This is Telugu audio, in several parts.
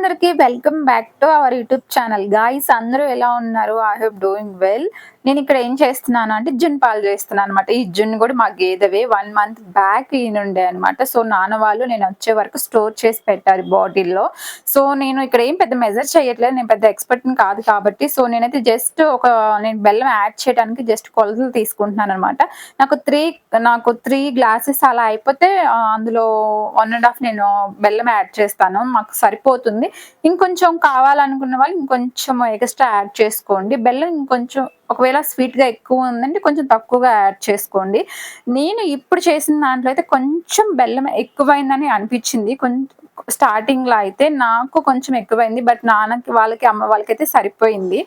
అందరికీ welcome back to our YouTube channel. Guys అందరూ ఎలా ఉన్నారు? I hope doing well. నేను ఇక్కడ ఏం చేస్తున్నాను అంటే జున్ను పాలు చేస్తున్నాను అనమాట. ఈ జున్ను కూడా మా గేదెవే. 1 మంత్ బ్యాక్ ఈనుండే అనమాట. సో నాన్న వాళ్ళు నేను వచ్చే వరకు స్టోర్ చేసి పెట్టారు బాటిల్లో. సో నేను ఇక్కడ ఏం పెద్ద మెజర్ చేయట్లేదు. నేను పెద్ద ఎక్స్‌పర్ట్‌ని కాదు కాబట్టి సో నేనైతే జస్ట్ నేను బెల్లం యాడ్ చేయడానికి జస్ట్ కొలతలు తీసుకుంటున్నాను అనమాట. నాకు 3 గ్లాసెస్ అలా అయిపోతే అందులో 1 ½ నేను బెల్లం యాడ్ చేస్తాను. మాకు సరిపోతుంది. ఇంకొంచెం కావాలనుకున్న వాళ్ళు ఇంకొంచెం ఎక్స్‌ట్రా యాడ్ చేసుకోండి. బెల్లం ఇంకొంచెం ఒకవేళ స్వీట్‌గా ఎక్కువ ఉందంటే కొంచెం తక్కువగా యాడ్ చేసుకోండి. నేను ఇప్పుడు చేసిన దాంట్లో అయితే కొంచెం బెల్లం ఎక్కువైందని అనిపించింది. స్టార్టింగ్‌లో అయితే నాకు కొంచెం ఎక్కువైంది. బట్ నాన్నకి వాళ్ళకి, అమ్మ వాళ్ళకైతే సరిపోయింది.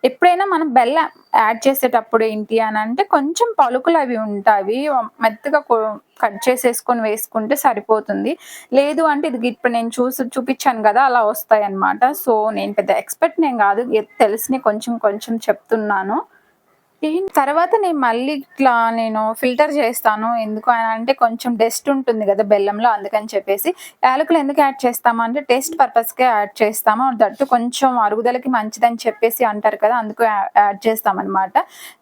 ఎప్పుడైనా మనం బెల్లం యాడ్ చేసేటప్పుడు ఏంటి అనంటే కొంచెం పలుకులవి ఉంటావి. మెత్తగా కట్ చేసేసుకొని వేసుకుంటే సరిపోతుంది. లేదు అంటే ఇప్పుడు నేను చూపిచ్చాను గదా! అలా వస్తాయన్నమాట. సో నేను పెద్ద ఎక్స్‌పర్ట్‌నేం గాదు. తెలిసినయి కొంచెం కొంచెం చెప్తున్నాను. తర్వాత నేను మళ్ళీ నేను ఫిల్టర్ చేస్తాను. ఎందుకు అనంటే కొంచెం డస్ట్ ఉంటుంది గదా బెల్లంలో అందుకని చెప్పేసి. యాలకులు ఎందుకు యాడ్ చేస్తామంటే టేస్ట్ పర్పస్‌కే యాడ్ చేస్తాము. దట్టు కొంచెం అరుగుదలకి మంచిదని చెప్పేసి అంటారు కదా! అందుకు యాడ్ చేస్తామనమాట.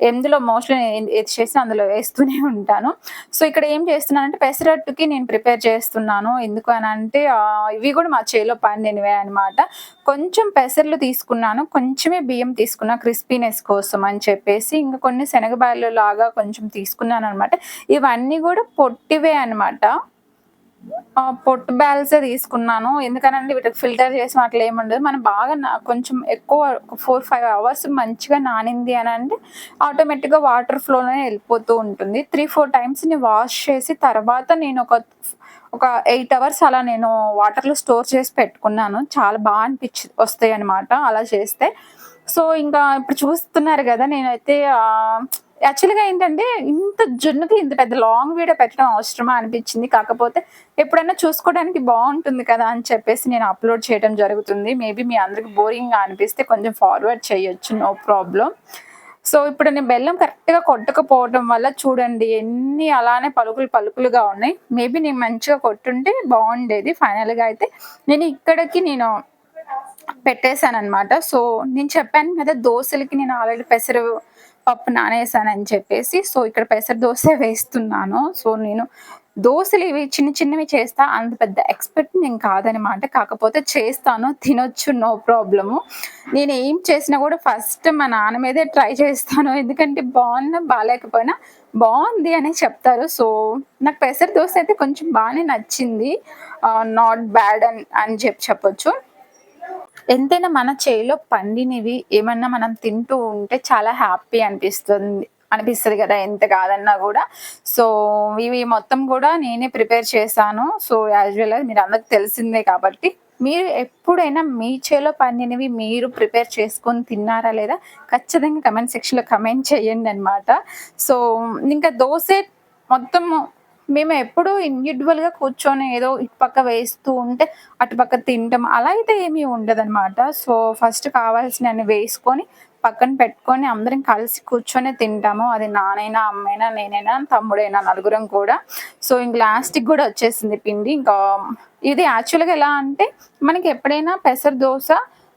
ఎందులో మోస్ట్‌లీ ఏది చేసినా అందులో వేస్తూనే ఉంటాను. సో ఇక్కడ ఏం చేస్తున్నానంటే పెసరట్టుకి నేను ప్రిపేర్ చేస్తున్నాను. ఎందుకు అనంటే ఇవి కూడా మా చేలో పండినవే అనమాట. కొంచెం పెసర్లు తీసుకున్నాను. కొంచెమే బియ్యం తీసుకున్నా క్రిస్పీనెస్ కోసం అని చెప్పేసి. ఇంకా కొన్ని శనగబాయలు లాగా కొంచెం తీసుకున్నాననమాట. ఇవన్నీ గూడా పొట్టివే అనమాట. పొట్టు బ్యాల్సే తీసుకున్నాను. ఎందుకనంటే వీటికి ఫిల్టర్ చేసి అట్లా ఏముండదు. మనం బాగా కొంచెం ఎక్కువ 4, 5 అవర్స్ మంచిగా నానింది అనంటే ఆటోమేటిక్‌గా వాటర్ ఫ్లోలోనే వెళ్ళిపోతూ ఉంటుంది. 3, 4 టైమ్స్‌ని వాష్ చేసి తర్వాత నేను ఒక 8 అవర్స్ అలా నేను వాటర్‌లో స్టోర్ చేసి పెట్టుకున్నాను. చాలా వస్తాయన్నమాట అలా చేస్తే. సో ఇంకా ఇప్పుడు చూస్తున్నారు గదా! నేనైతే యాక్చువల్‌గా ఏంటంటే ఇంత జున్నుకి ఇంత పెద్ద లాంగ్ వీడియో పెట్టడం అవసరమా అనిపించింది. కాకపోతే ఎప్పుడైనా చూసుకోవడానికి బావుంటుంది కదా! అని చెప్పేసి నేను అప్‌లోడ్ చేయడం జరుగుతుంది. మేబీ మీ అందరికి బోరింగ్‌గా అనిపిస్తే కొంచెం ఫార్వర్డ్ చేయొచ్చు. No problem. సో ఇప్పుడు నేను బెల్లం కరెక్ట్‌గా కొట్టకపోవడం వల్ల చూడండి ఎన్ని అలానే పలుకులుగా ఉన్నాయి. మేబీ నేను మంచిగా కొట్టుంటే బావుండేది. ఫైనల్‌గా అయితే నేను పెట్టేసాననమాట. సో నేను చెప్పాను కదా! దోసలకి నేను ఆల్రెడీ పప్పు నానేసానని చెప్పేసి. సో ఇక్కడ పెసర దోసే వేస్తున్నాను. సో నేను దోసలు ఇవి చిన్నవి చేస్తా. అంత పెద్ద ఎక్స్‌పర్ట్ నేను కాదనమాట. కాకపోతే చేస్తాను. తినొచ్చు నో ప్రాబ్లము. నేను ఏం చేసినా కూడా ఫస్ట్ మా నాన్న మీదే ట్రై చేస్తాను. ఎందుకంటే బావున్నా, బాలేకపోయినా బావుంది అనే చెప్తారు. సో నాకు పెసర దోస అయితే కొంచెం బానే నచ్చింది. నాట్ బ్యాడ్ అని చెప్పొచ్చు. ఎంతైనా మన చేలో పండినవి ఏమన్నా మనం తింటూ ఉంటే చాలా హ్యాపీ అనిపిస్తది గదా! ఎంత కాదన్నా గూడా. సో ఇవి మొత్తం గూడా నేనే ప్రిపేర్ చేశాను. సో యాజువల్‌గా మీరందరికి తెలిసిందే కాబట్టి మీరు ఎప్పుడైనా మీ చేలో పండినవి మీరు ప్రిపేర్ చేసుకొని తిన్నారా లేదా? ఖచ్చితంగా కమెంట్ సెక్షన్‌లో కమెంట్ చేయండనమాట. సో ఇంకా దోసే మొత్తము మేము ఎప్పుడూ ఇండివిడ్యువల్‌గా కూర్చొని ఏదో ఇటుపక్క వేస్తూ ఉంటే, అటుపక్క తినటం అలా అయితే ఏమీ ఉండదనమాట. సో ఫస్ట్ కావాల్సినన్ని వేసుకొని, పక్కన పెట్టుకొని అందరం కలిసి కూర్చొని తింటాము. అది నాన్నైనా, అమ్మైనా, నేనైనా, తమ్ముడైనా నలుగురం కూడా. సో ఇంక లాస్ట్‌కి గూడా వచ్చేసింది పిండి. ఇది యాక్చువల్‌గా ఎలా అంటే మనకి ఎప్పుడైనా పెసర దోస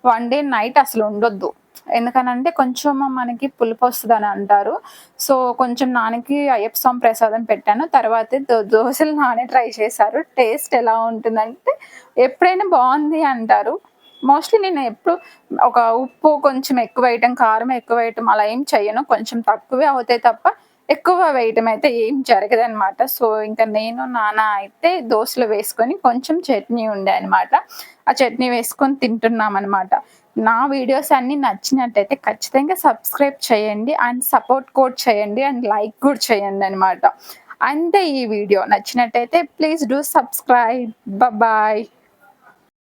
1 డే నైట్ అసలు ఉండొద్దు. ఎందుకనంటే కొంచెం మనకి పులుపొస్తదని అంటారు. సో కొంచెం నాన్నకి అయ్యప్ప స్వామి ప్రసాదం పెట్టాను. తర్వాతే దోసలు నానే ట్రై చేశారు. టేస్ట్ ఎలా ఉంటుందంటే ఎప్పుడైనా బావుంది అంటారు. మోస్ట్‌లీ నేను ఎప్పుడు ఒక ఉప్పు కొంచెం ఎక్కువ వేయటం, కారం ఎక్కువ వేయటం అలా ఏం చెయ్యను. కొంచెం తక్కువే అవుతాయి తప్ప ఎక్కువ వేయటం అయితే ఏం జరగదనమాట. సో ఇంక నేను, నాన్న అయితే దోసలో వేసుకొని కొంచెం చట్నీ ఉండే అనమాట. ఆ చట్నీ వేసుకొని తింటున్నామనమాట. నా వీడియోస్ అన్నీ నచ్చినట్టయితే ఖచ్చితంగా సబ్స్క్రైబ్ చేయండి. అండ్ సపోర్ట్ కూడా చేయండి. అండ్ లైక్ కూడా చేయండనమాట. అంతే ఈ వీడియో నచ్చినట్టయితే ప్లీజ్ డూ సబ్స్క్రైబ్. బాయ్.